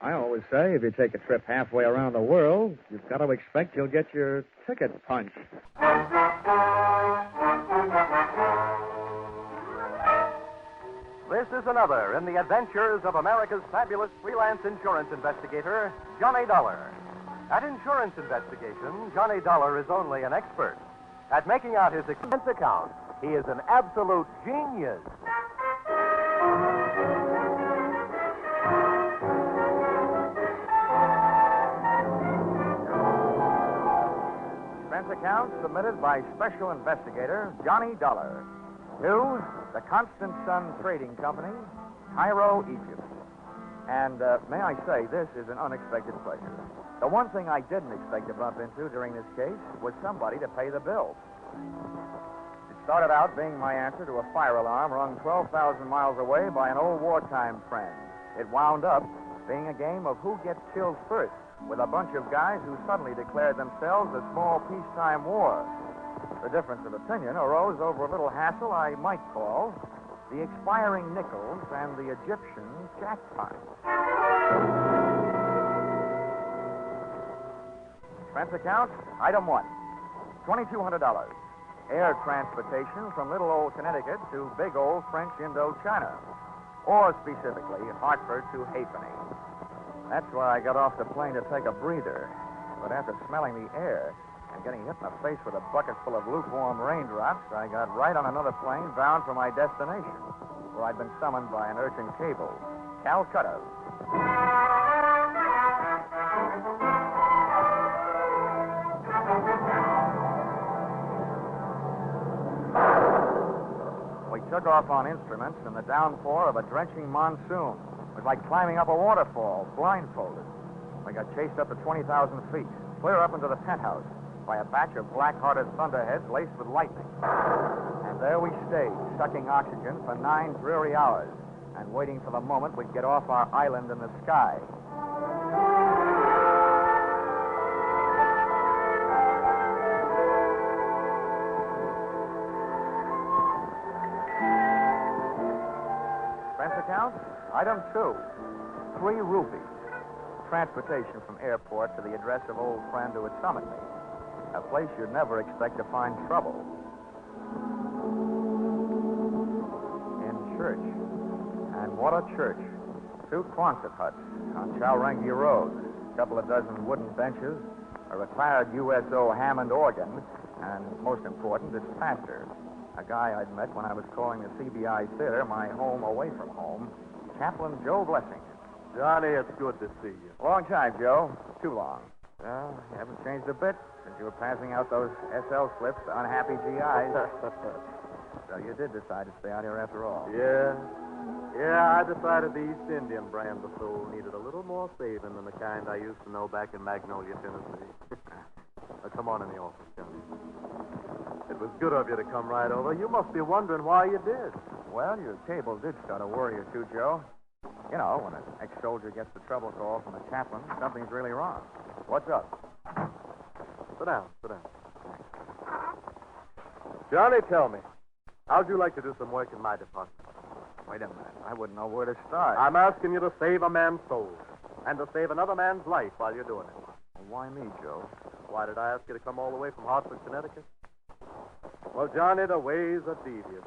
I always say if you take a trip halfway around the world, you've got to expect you'll get your ticket punched. This is another in the adventures of America's fabulous freelance insurance investigator, Johnny Dollar. At insurance investigation, Johnny Dollar is only an expert. At making out his expense account, he is an absolute genius. Expense account submitted by Special Investigator Johnny Dollar to the Constant Sun Trading Company, Cairo, Egypt. And may I say, this is an unexpected pleasure. The one thing I didn't expect to bump into during this case was somebody to pay the bill. It started out being my answer to a fire alarm rung 12,000 miles away by an old wartime friend. It wound up being a game of who gets killed first, with a bunch of guys who suddenly declared themselves a small peacetime war. The difference of opinion arose over a little hassle I might call the expiring nickels and the Egyptian jackpot. Expense account, item 1, $2,200. Air transportation from little old Connecticut to big old French Indochina, or specifically Hartford to Halfpenny. That's why I got off the plane to take a breather. But after smelling the air and getting hit in the face with a bucket full of lukewarm raindrops, I got right on another plane bound for my destination, where I'd been summoned by an urgent cable, Calcutta. We took off on instruments in the downpour of a drenching monsoon. It was like climbing up a waterfall, blindfolded. We got chased up to 20,000 feet, clear up into the penthouse, by a batch of black-hearted thunderheads laced with lightning. And there we stayed, sucking oxygen for 9 dreary hours and waiting for the moment we'd get off our island in the sky. Expense account, item 2, 3 rupees. Transportation from airport to the address of old friend who had summoned me. A place you'd never expect to find trouble. In church. And what a church. 2 Quonset huts on Chowrangi Road. A couple of dozen wooden benches, a retired USO Hammond organ, and most important, its pastor. A guy I'd met when I was calling the CBI Theater my home away from home, Chaplain Joe Blessing. Johnny, it's good to see you. Long time, Joe. Too long. Well, you haven't changed a bit since you were passing out those SL slips to unhappy GIs. So you did decide to stay out here after all. Yeah. Yeah, I decided the East Indian brand of soul needed a little more saving than the kind I used to know back in Magnolia, Tennessee. Now, come on in the office, Johnny. It was good of you to come right over. You must be wondering why you did. Well, your cable did start a worry or two, Joe. You know, when an ex-soldier gets the trouble call from a chaplain, something's really wrong. What's up? Sit down. Johnny, tell me, how'd you like to do some work in my department? Wait a minute. I wouldn't know where to start. I'm asking you to save a man's soul and to save another man's life while you're doing it. Well, why me, Joe? Why did I ask you to come all the way from Hartford, Connecticut? Well, Johnny, the ways are devious.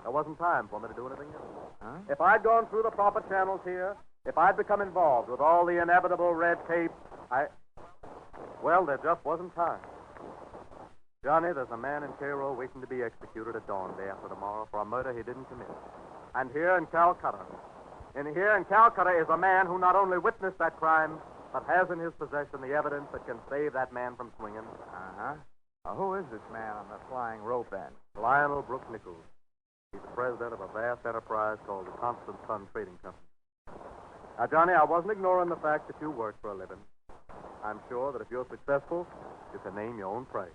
There wasn't time for me to do anything else. Huh? If I'd gone through the proper channels here, if I'd become involved with all the inevitable red tape, well, there just wasn't time. Johnny, there's a man in Cairo waiting to be executed at dawn day after tomorrow for a murder he didn't commit. And here in Calcutta is a man who not only witnessed that crime, but has in his possession the evidence that can save that man from swinging. Uh-huh. Who is this man on the flying rope end? Lionel Brooke Nichols. He's the president of a vast enterprise called the Constant Sun Trading Company. Now, Johnny, I wasn't ignoring the fact that you work for a living. I'm sure that if you're successful, you can name your own price.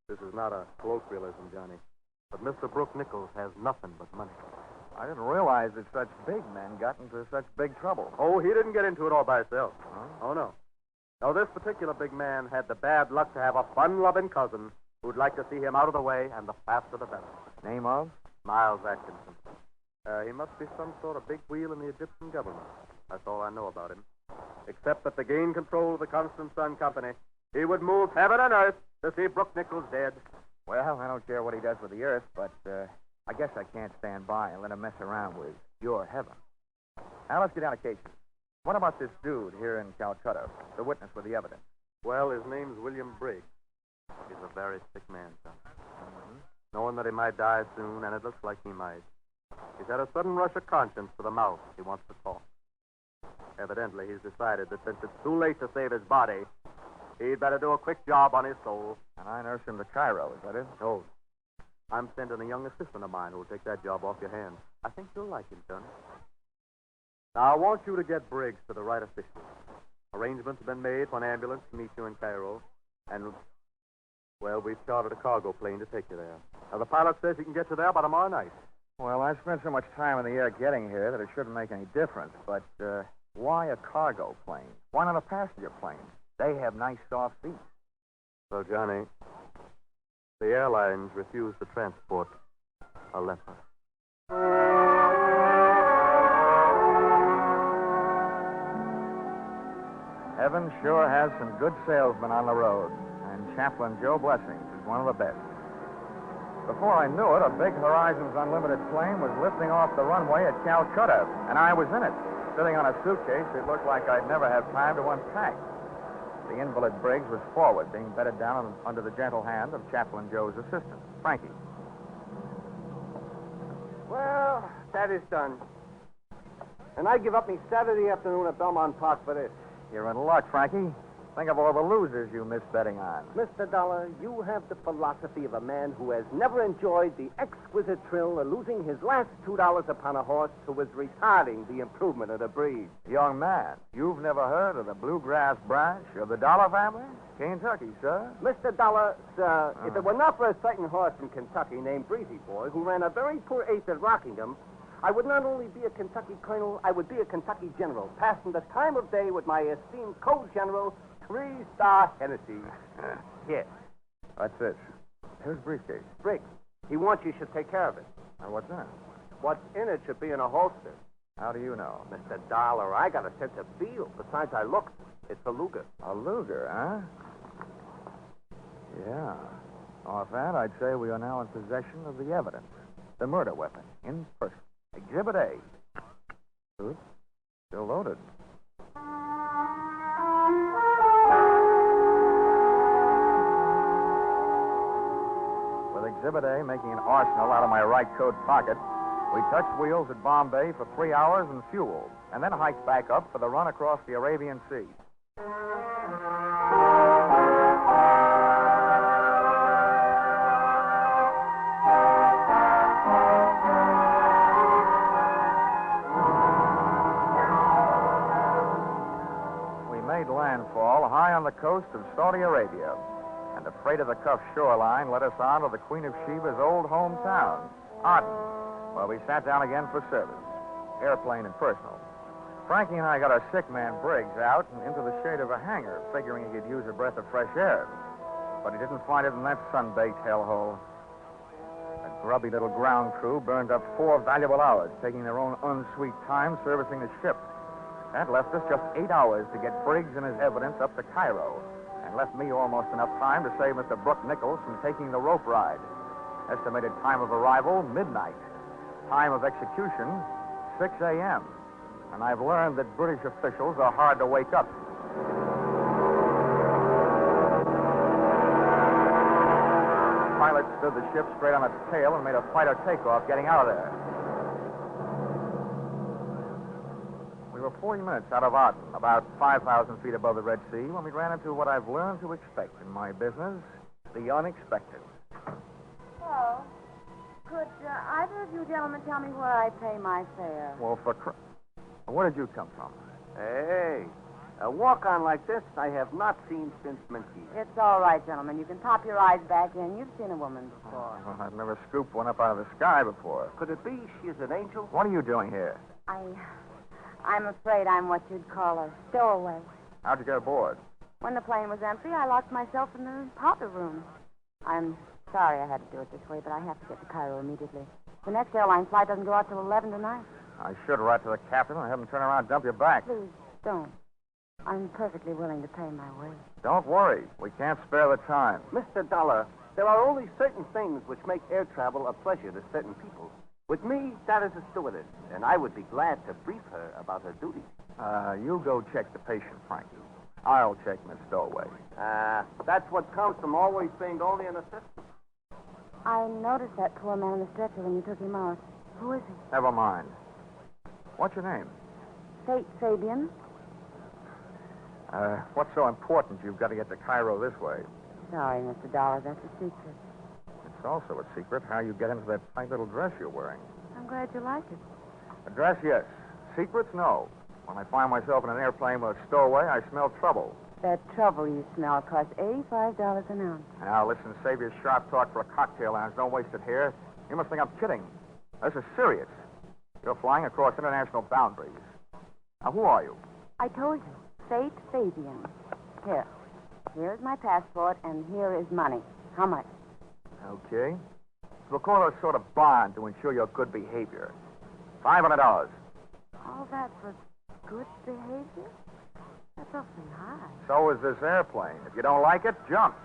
This is not a colloquialism, Johnny, but Mr. Brooke Nichols has nothing but money. I didn't realize that such big men got into such big trouble. Oh, he didn't get into it all by himself. Huh? Oh, no. No, this particular big man had the bad luck to have a fun-loving cousin who'd like to see him out of the way, and the faster the better. Name of? Miles Atkinson. He must be some sort of big wheel in the Egyptian government. That's all I know about him. Except that to gain control of the Constant Sun Company, he would move heaven and earth to see Brooke Nichols dead. Well, I don't care what he does with the earth, but I guess I can't stand by and let him mess around with your heaven. Now, let's get down to cases. What about this dude here in Calcutta, the witness with the evidence? Well, his name's William Briggs. He's a very sick man, son. Mm-hmm. Knowing that he might die soon, and it looks like he might. He's had a sudden rush of conscience to the mouth. He wants to talk. Evidently, he's decided that since it's too late to save his body, he'd better do a quick job on his soul. And I nurse him to Cairo, is that it? No. I'm sending a young assistant of mine who'll take that job off your hands. I think you'll like him, son. Now, I want you to get Briggs to the right officials. Arrangements have been made for an ambulance to meet you in Cairo. And, well, we've chartered a cargo plane to take you there. Now, the pilot says he can get you there by tomorrow night. Well, I've spent so much time in the air getting here that it shouldn't make any difference. But why a cargo plane? Why not a passenger plane? They have nice soft seats. So, Johnny, the airlines refuse to transport a leper. Heaven sure has some good salesmen on the road, and Chaplain Joe Blessings is one of the best. Before I knew it, a big Horizons Unlimited plane was lifting off the runway at Calcutta, and I was in it, sitting on a suitcase that looked like I'd never have time to unpack. The invalid Briggs was forward, being bedded down under the gentle hand of Chaplain Joe's assistant, Frankie. Well, that is done. And I give up me Saturday afternoon at Belmont Park for this. You're in luck, Frankie. Think of all the losers you missed betting on. Mr. Dollar, you have the philosophy of a man who has never enjoyed the exquisite thrill of losing his last $2 upon a horse who was retarding the improvement of the breed. Young man, you've never heard of the bluegrass branch of the Dollar family? Kentucky, sir. Mr. Dollar, sir, if it were not for a certain horse from Kentucky named Breezy Boy who ran a very poor eighth at Rockingham, I would not only be a Kentucky colonel, I would be a Kentucky general, passing the time of day with my esteemed co-general, 3-star Hennessy. Here. That's it. Here's briefcase. Briggs, he wants you should take care of it. Now, what's that? What's in it should be in a holster. How do you know? Mr. Dollar, I got a sense of feel. Besides, I looked. It's a Luger. A Luger, huh? Yeah. Off that, I'd say we are now in possession of the evidence. The murder weapon, in person. Exhibit A. Oops. Still loaded. With Exhibit A making an arsenal out of my right coat pocket, we touched wheels at Bombay for 3 hours and fueled, and then hiked back up for the run across the Arabian Sea. Landfall high on the coast of Saudi Arabia, and the freight of the Cuff shoreline led us on to the Queen of Sheba's old hometown, Aden, where we sat down again for service, airplane and personal. Frankie and I got our sick man Briggs out and into the shade of a hangar, figuring he could use a breath of fresh air. But he didn't find it in that sun-baked hellhole. A grubby little ground crew burned up 4 valuable hours, taking their own unsweet time servicing the ship. That left us just 8 hours to get Briggs and his evidence up to Cairo, and left me almost enough time to save Mr. Brooke Nichols from taking the rope ride. Estimated time of arrival, midnight. Time of execution, 6 a.m. And I've learned that British officials are hard to wake up. The pilot stood the ship straight on its tail and made a fighter takeoff getting out of there. We were 40 minutes out of Aden, about 5,000 feet above the Red Sea, when we ran into what I've learned to expect in my business, the unexpected. Oh. Could either of you gentlemen tell me where I pay my fare? Well, where did you come from? Hey, a walk-on like this I have not seen since Minty. It's all right, gentlemen. You can pop your eyes back in. You've seen a woman before. Well, I've never scooped one up out of the sky before. Could it be she's an angel? What are you doing here? I'm afraid I'm what you'd call a stowaway. How'd you get aboard? When the plane was empty, I locked myself in the powder room. I'm sorry I had to do it this way, but I have to get to Cairo immediately. The next airline flight doesn't go out till 11 tonight. I should write to the captain and have him turn around and dump you back. Please, don't. I'm perfectly willing to pay my way. Don't worry. We can't spare the time. Mr. Dollar, there are only certain things which make air travel a pleasure to certain people. With me, that is a stewardess, and I would be glad to brief her about her duties. You go check the patient, Frankie. I'll check Miss Stowaway. That's what comes from always being only an assistant. I noticed that poor man on the stretcher when you took him out. Who is he? Never mind. What's your name? Fate Fabian. What's so important you've got to get to Cairo this way? Sorry, Mr. Dollar, that's a secret. It's also a secret how you get into that tight little dress you're wearing. I'm glad you like it. A dress, yes. Secrets, no. When I find myself in an airplane with a stowaway, I smell trouble. That trouble you smell costs $85 an ounce. Now, listen, save your sharp talk for a cocktail lounge. Don't waste it here. You must think I'm kidding. This is serious. You're flying across international boundaries. Now, who are you? I told you. Fate Fabian. Here. Here's my passport, and here is money. How much? Okay. We'll call it a sort of bond to ensure your good behavior. $500. All that for good behavior? That's awfully high. So is this airplane. If you don't like it, jump.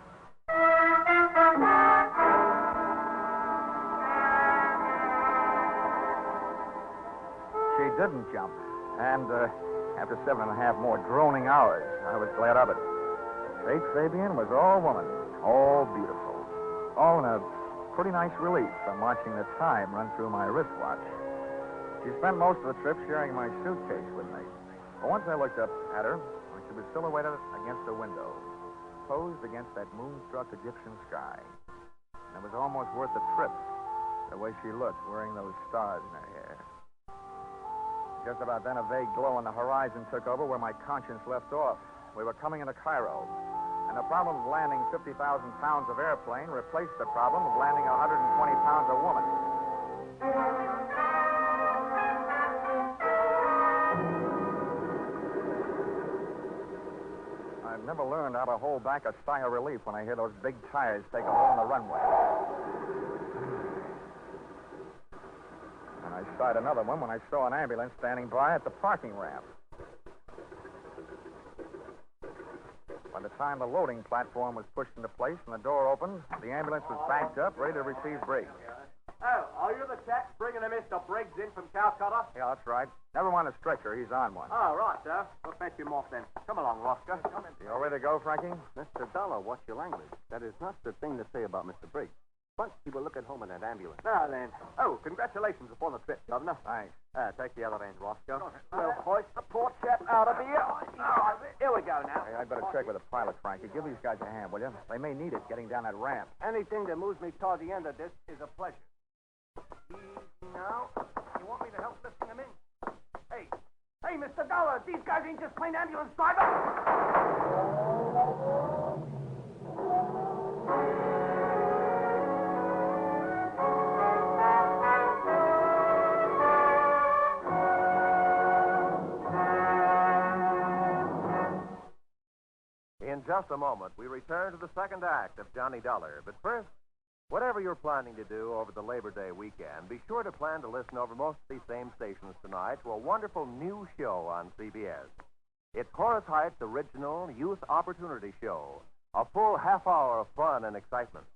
She didn't jump. And after 7.5 more droning hours, I was glad of it. Fate Fabian was all woman, all beautiful. All in a pretty nice relief from watching the time run through my wristwatch. She spent most of the trip sharing my suitcase with me. But once I looked up at her, when she was silhouetted against a window, posed against that moonstruck Egyptian sky. And it was almost worth the trip, the way she looked, wearing those stars in her hair. Just about then, a vague glow on the horizon took over where my conscience left off. We were coming into Cairo, and the problem of landing 50,000 pounds of airplane replaced the problem of landing 120 pounds of woman. I've never learned how to hold back a sigh of relief when I hear those big tires take a hole in the runway. And I sighed another one when I saw an ambulance standing by at the parking ramp. By the time the loading platform was pushed into place and the door opened, the ambulance was backed up, ready to receive Briggs. Oh, are you the chap bringing a Mr. Briggs in from Calcutta? Yeah, that's right. Never mind the stretcher. He's on one. Oh, right, sir. We'll fetch him off then. Come along, Roscoe. Come in. You all ready to go, Frankie? Mr. Dollar, watch your language. That is not the thing to say about Mr. Briggs. But he will look at home in that ambulance. Now then. Oh, congratulations upon the trip, Governor. Thanks. Take the other end, Roscoe. We'll hoist the poor chap out of here. Oh, here we go now. Hey, I'd better check with the pilot, Frankie. Give these guys a hand, will you? They may need it getting down that ramp. Anything that moves me toward the end of this is a pleasure. Easy now. You want me to help lifting him in? Hey, Mr. Dollar, these guys ain't just plain ambulance drivers. In just a moment, we return to the second act of Johnny Dollar. But first, whatever you're planning to do over the Labor Day weekend, be sure to plan to listen over most of these same stations tonight to a wonderful new show on CBS. It's Horace Height's original Youth Opportunity Show, a full half hour of fun and excitement.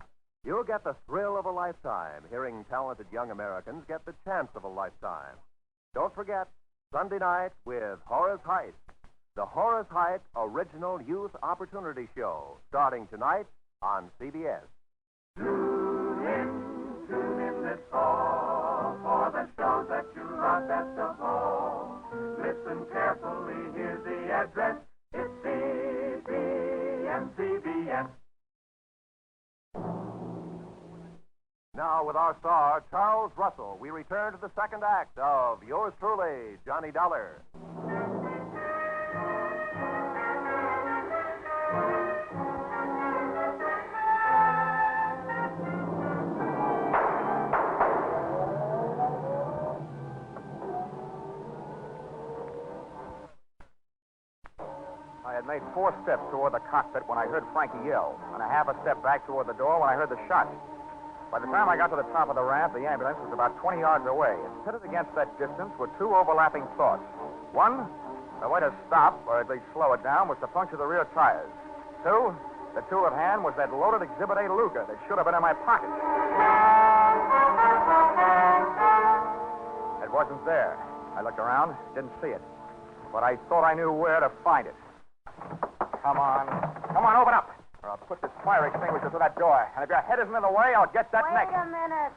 You'll get the thrill of a lifetime hearing talented young Americans get the chance of a lifetime. Don't forget, Sunday night with Horace Height, the Horace Height Original Youth Opportunity Show, starting tonight on CBS. Tune in this fall for the shows that you love best of all. Listen carefully, here's the address. It's CBS. Now, with our star, Charles Russell, we return to the second act of yours truly, Johnny Dollar. I had made 4 steps toward the cockpit when I heard Frankie yell, and a half a step back toward the door when I heard the shot. By the time I got to the top of the ramp, the ambulance was about 20 yards away. And pitted against that distance were two overlapping thoughts. One, the way to stop, or at least slow it down, was to puncture the rear tires. Two, the tool at hand was that loaded Exhibit A Luger that should have been in my pocket. It wasn't there. I looked around, didn't see it. But I thought I knew where to find it. Come on. Come on, open up. Or I'll put this fire extinguisher to that door. And if your head isn't in the way, I'll get that neck. Wait a minute.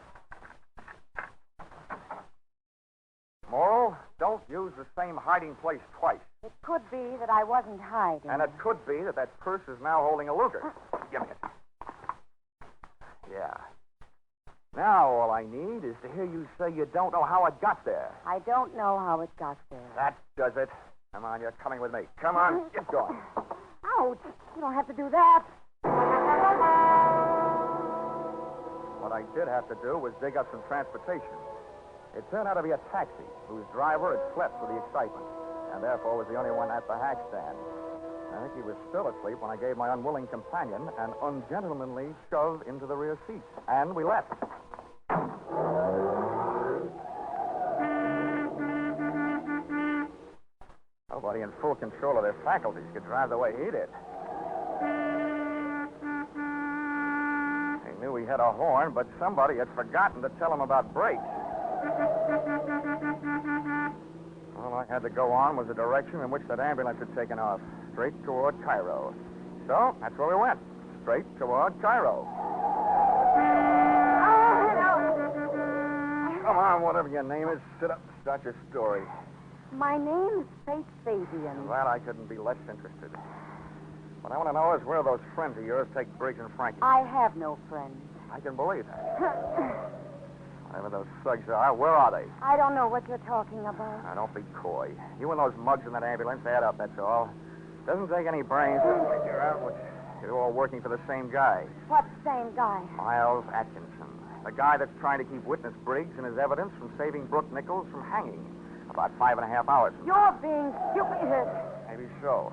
Moral, don't use the same hiding place twice. It could be that I wasn't hiding. And it could be that purse is now holding a Luger. Give me it. Yeah. Now all I need is to hear you say you don't know how it got there. I don't know how it got there. That does it. Come on, you're coming with me. Come on, get going. Ouch. You don't have to do that. What I did have to do was dig up some transportation. It turned out to be a taxi whose driver had slept with the excitement and therefore was the only one at the hack stand. I think he was still asleep when I gave my unwilling companion an ungentlemanly shove into the rear seat. And we left. Nobody in full control of their faculties could drive the way he did. He knew he had a horn, but somebody had forgotten to tell him about brakes. All I had to go on was the direction in which that ambulance had taken off, straight toward Cairo. So, that's where we went, straight toward Cairo. Come on, whatever your name is, sit up and start your story. My name is Faith Fabian. Well, I couldn't be less interested. What I want to know is where those friends of yours take Briggs and Frankie. I have no friends. I can believe that. Whatever those thugs are, where are they? I don't know what you're talking about. Now, don't be coy. You and those mugs in that ambulance add up, that's all. Doesn't take any brains to figure out what you're all working for the same guy. What same guy? Miles Atkinson. The guy that's trying to keep witness Briggs and his evidence from saving Brooke Nichols from hanging about 5.5 hours from You're being stupid. Maybe so.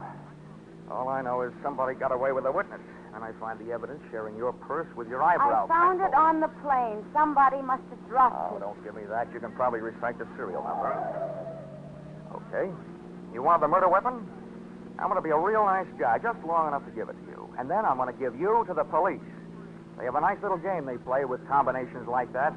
All I know is somebody got away with a witness, and I find the evidence sharing your purse with your eyebrow. I found it pencil. on the plane. Somebody must have dropped Oh, it. don't give me that. You can probably recite the serial number. Okay. You want the murder weapon? I'm going to be a real nice guy, just long enough to give it to you. And then I'm going to give you to the police. They have a nice little game they play with combinations like that.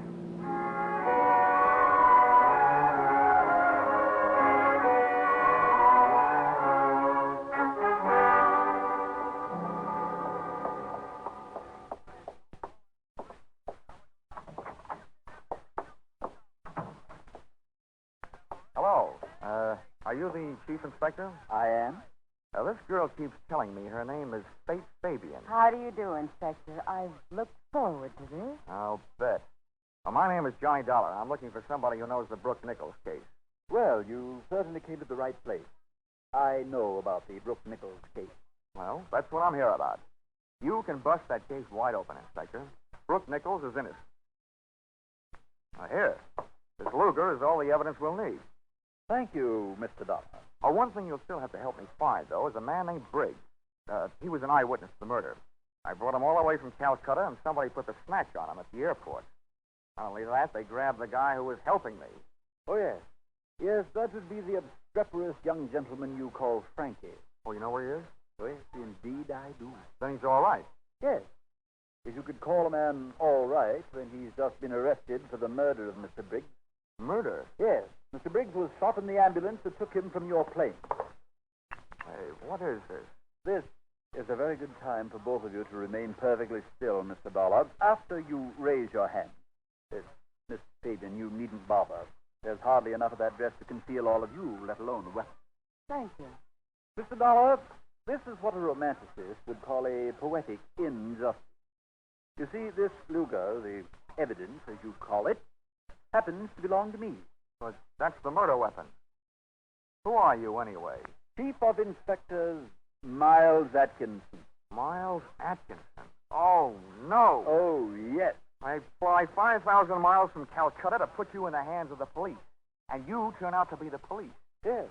Hello. Are you the chief inspector? I am. This girl keeps telling me her name is Faith Fabian. How do you do, Inspector? I've looked forward to this. I'll bet. Well, my name is Johnny Dollar. I'm looking for somebody who knows the Brooke Nichols case. Well, you certainly came to the right place. I know about the Brooke Nichols case. Well, that's what I'm here about. You can bust that case wide open, Inspector. Brooke Nichols is innocent. Now, here. This Luger is all the evidence we'll need. Thank you, Mr. Dollar. Oh, one thing you'll still have to help me find, though, is a man named Briggs. He was an eyewitness to the murder. I brought him all the way from Calcutta, and somebody put the snatch on him at the airport. Not only that, they grabbed the guy who was helping me. Oh, yes. Yes, that would be the obstreperous young gentleman you call Frankie. Oh, you know where he is? Oh, yes, indeed I do. Then he's all right. Yes. If you could call a man all right when he's just been arrested for the murder of Mr. Briggs. Murder? Yes. Mr. Briggs was shot in the ambulance that took him from your plane. Hey, what is this? This is a very good time for both of you to remain perfectly still, Mr. Dollar. After you raise your hand. Miss Fabian, you needn't bother. There's hardly enough of that dress to conceal all of you, let alone a weapon. Thank you. Mr. Dollar, this is what a romanticist would call a poetic injustice. You see, this Luger, the evidence, as you call it, happens to belong to me. But that's the murder weapon. Who are you, anyway? Chief of Inspectors Miles Atkinson. Miles Atkinson. Oh, no. Oh, yes. I fly 5,000 miles from Calcutta to put you in the hands of the police. And you turn out to be the police. Yes.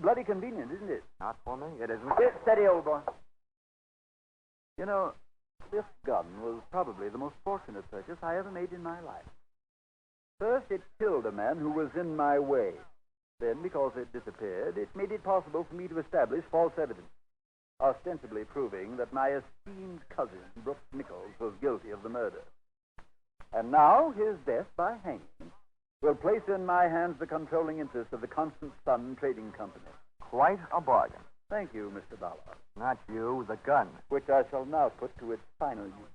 Bloody convenient, isn't it? Not for me. It isn't. Steady, old boy. You know, This gun was probably the most fortunate purchase I ever made in my life. First, it killed a man who was in my way. Then, because it disappeared, it made it possible for me to establish false evidence, ostensibly proving that my esteemed cousin, Brooks Nichols, was guilty of the murder. And now, his death by hanging will place in my hands the controlling interest of the Constant Sun Trading Company. Quite a bargain. Thank you, Mr. Dollar. Not you, the gun. Which I shall now put to its final use.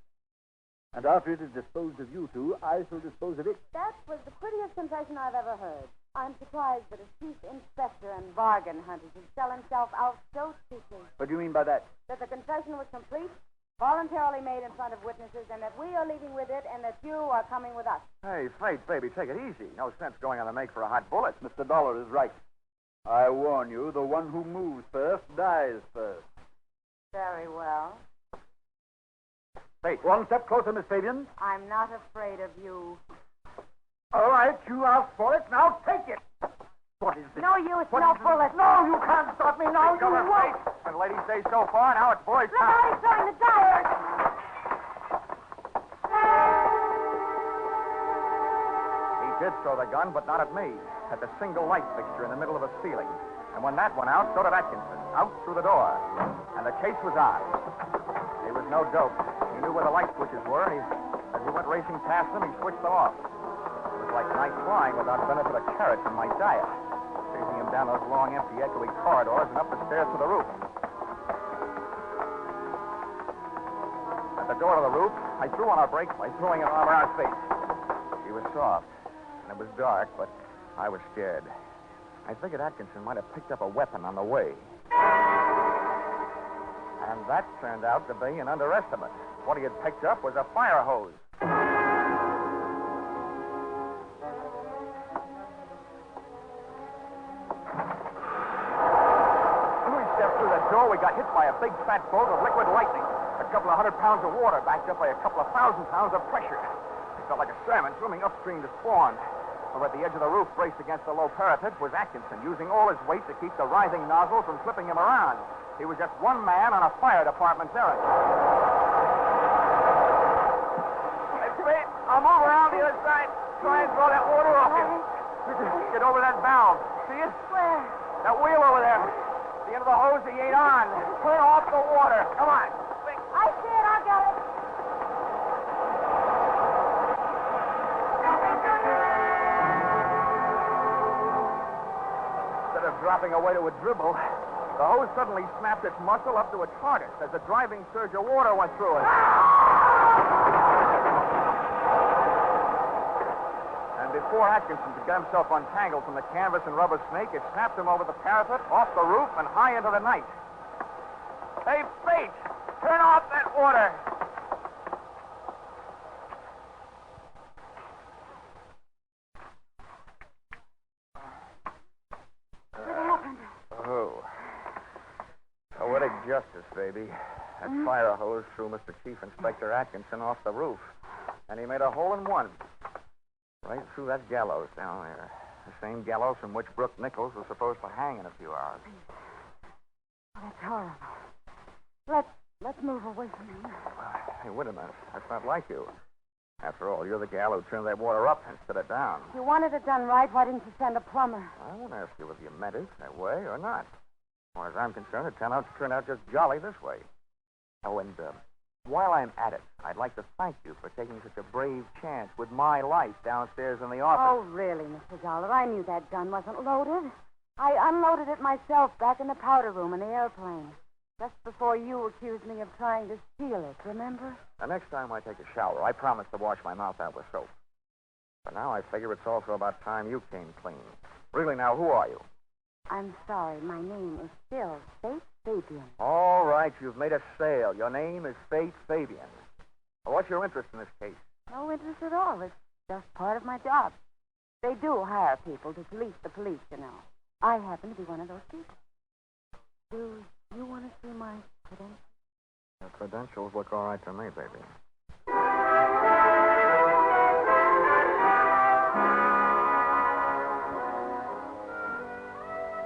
And after it is disposed of you two, I shall dispose of it. That was the prettiest confession I've ever heard. I'm surprised that a chief inspector and bargain hunter should sell himself out so cheaply. What do you mean by that? That the confession was complete, voluntarily made in front of witnesses, and that we are leaving with it, and that you are coming with us. Hey, Faith, baby, take it easy. No sense going on the make for a hot bullet. Mr. Dollar is right. I warn you, the one who moves first dies first. Very well. Faith, one step closer, Miss Fabian. I'm not afraid of you. All right, you asked for it. Now take it. What is this? No use, no bullet. No, you can't stop me now. You Cover, won't. Faith. And lady stays so far, now it's boys' Look time. out, he's throwing the dice. He did throw the gun, but not at me. At the single light fixture in the middle of a ceiling. And when that went out, so did Atkinson. Out through the door. And the chase was on. He was no dope. He knew where the light switches were, and as he went racing past them, he switched them off. It was like night flying without benefit of carrots in my diet. Chasing him down those long, empty, echoey corridors and up the stairs to the roof. At the door to the roof, I threw on our brakes by throwing an arm around his face. He was soft, and it was dark, but I was scared. I figured Atkinson might have picked up a weapon on the way. And that turned out to be an underestimate. What he had picked up was a fire hose. When we stepped through the door, we got hit by a big fat bolt of liquid lightning. A couple of 100 pounds of water backed up by a couple of 1,000 pounds of pressure. It felt like a salmon swimming upstream to spawn. Over at the edge of the roof, braced against the low parapet, was Atkinson, using all his weight to keep the writhing nozzle from flipping him around. He was just one man on a fire department's errand. Wait, I'll move around the other side. Try and throw that water off him. Get over that valve. See it? Where? That wheel over there. The end of the hose he ain't on. Turn off the water. Come on. I see it. I'll get it. Instead of dropping away to a dribble, the hose suddenly snapped its muscle up to its hardest as a driving surge of water went through it. And before Atkinson could get himself untangled from the canvas and rubber snake, it snapped him over the parapet, off the roof, and high into the night. Hey, Fate! Turn off that water! Poetic justice, baby. That fire hose threw Mr. Chief Inspector Atkinson off the roof. And he made a hole in one. Right through that gallows down there. The same gallows from which Brooke Nichols was supposed to hang in a few hours. Oh, that's horrible. Let's move away from him. Hey, wait a minute. That's not like you. After all, you're the gal who turned that water up instead of down. If you wanted it done right, why didn't you send a plumber? I won't ask you whether you meant it that way or not. As far as I'm concerned, it turned out just jolly this way. Oh, and while I'm at it, I'd like to thank you for taking such a brave chance with my life downstairs in the office. Oh, really, Mr. Dollar? I knew that gun wasn't loaded. I unloaded it myself back in the powder room in the airplane. Just before you accused me of trying to steal it, remember? The next time I take a shower, I promise to wash my mouth out with soap. But now I figure it's also about time you came clean. Really, now, who are you? I'm sorry. My name is still Faith Fabian. All right, you've made a sale. Your name is Faith Fabian. Well, what's your interest in this case? No interest at all. It's just part of my job. They do hire people to police the police, you know. I happen to be one of those people. Do you want to see my credentials? Your credentials look all right to me, baby.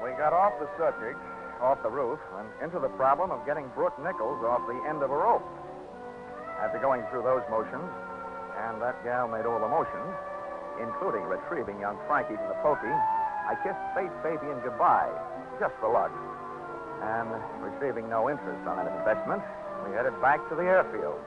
We got off the subject, off the roof, and into the problem of getting Brooke Nichols off the end of a rope. After going through those motions, and that gal made all the motions, including retrieving young Frankie from the pokey, I kissed Faith Fabian goodbye, just for luck. And receiving no interest on that investment, we headed back to the airfield.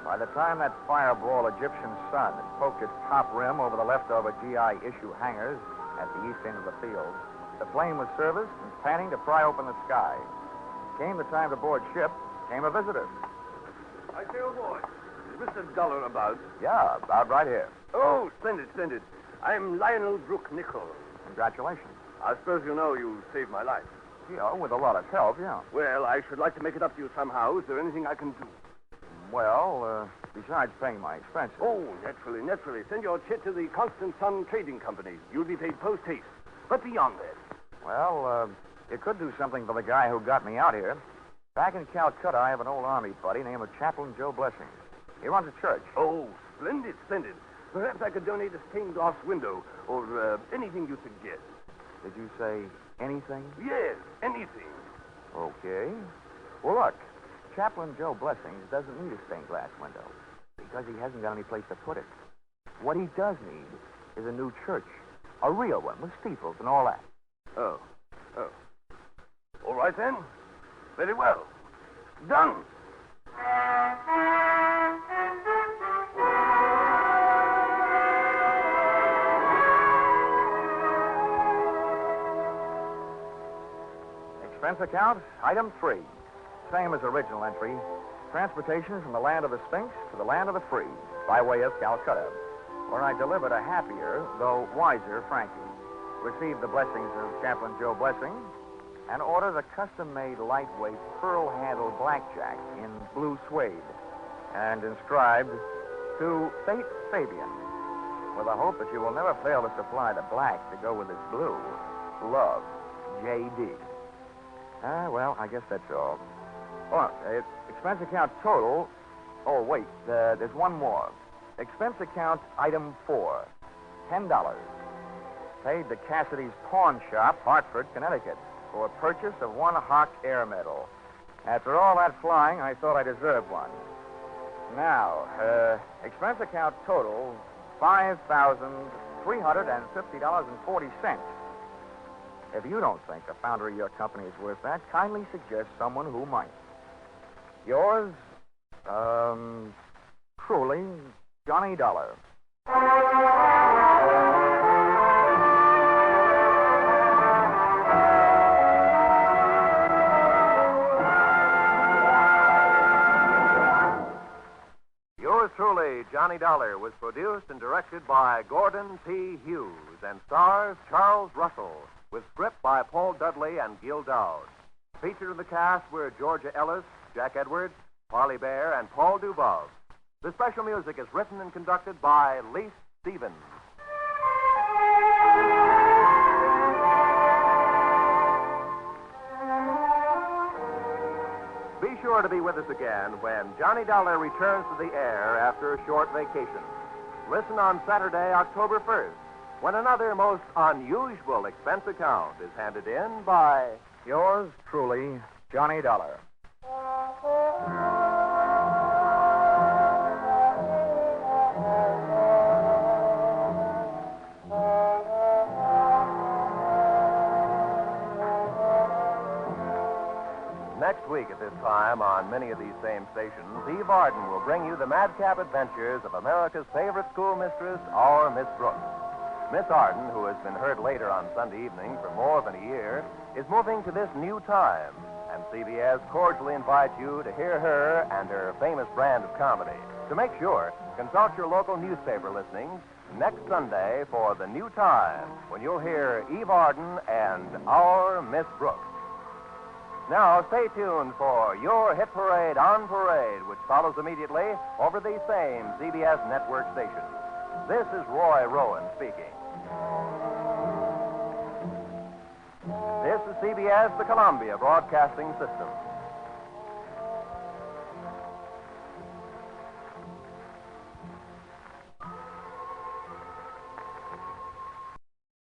By the time that fireball Egyptian sun had poked its top rim over the leftover GI issue hangars at the east end of the field, the plane was serviced and panning to pry open the sky. Came the time to board ship, came a visitor. I say, oh, boy, is Mr. Dollar about? Yeah, about right here. Oh, splendid, splendid. I'm Lionel Brooke Nichol. Congratulations. I suppose you know you saved my life. Yeah, with a lot of help, yeah. Well, I should like to make it up to you somehow. Is there anything I can do? Well, besides paying my expenses. Oh, naturally, naturally. Send your check to the Constant Sun Trading Company. You'll be paid post haste. But beyond that. Well, you could do something for the guy who got me out here. Back in Calcutta, I have an old army buddy named Chaplain Joe Blessing. He runs a church. Oh, splendid, splendid. Perhaps I could donate a stained glass window or anything you suggest. Did you say anything? Yes, anything. Okay. Well, look, Chaplain Joe Blessings doesn't need a stained glass window because he hasn't got any place to put it. What he does need is a new church, a real one with steeples and all that. Oh. All right, then. Very well. Done. Expense account, item 3. Same as original entry. Transportation from the land of the Sphinx to the land of the free, by way of Calcutta, where I delivered a happier, though wiser, Frankie. Received the blessings of Chaplain Joe Blessing, and ordered a custom-made lightweight pearl-handled blackjack in blue suede, and inscribed, to Faith Fabian, with the hope that you will never fail to supply the black to go with its blue. Love, J.D. Well, I guess that's all. Oh, expense account total. Oh, wait, there's one more. Expense account item 4, $10. Paid to Cassidy's Pawn Shop, Hartford, Connecticut, for a purchase of one Hawk Air Medal. After all that flying, I thought I deserved one. Now, expense account total, $5,350.40. If you don't think the founder of your company is worth that, kindly suggest someone who might. Yours, truly, Johnny Dollar. Yours truly, Johnny Dollar, was produced and directed by Gordon P. Hughes and stars Charles Russell, with script by Paul Dudley and Gil Dowd. Featured in the cast were Georgia Ellis, Jack Edwards, Parley Bear, and Paul Dubov. The special music is written and conducted by Lee Stevens. Be sure to be with us again when Johnny Dollar returns to the air after a short vacation. Listen on Saturday, October 1st, when another most unusual expense account is handed in by Yours truly, Johnny Dollar. Next week at this time on many of these same stations, Eve Arden will bring you the madcap adventures of America's favorite schoolmistress, our Miss Brooks. Miss Arden, who has been heard later on Sunday evening for more than a year, is moving to this new time, and CBS cordially invites you to hear her and her famous brand of comedy. To make sure, consult your local newspaper listings next Sunday for the new time, when you'll hear Eve Arden and our Miss Brooks. Now, stay tuned for Your Hit Parade on Parade, which follows immediately over these same CBS network stations. This is Roy Rowan speaking. This is CBS, the Columbia Broadcasting System.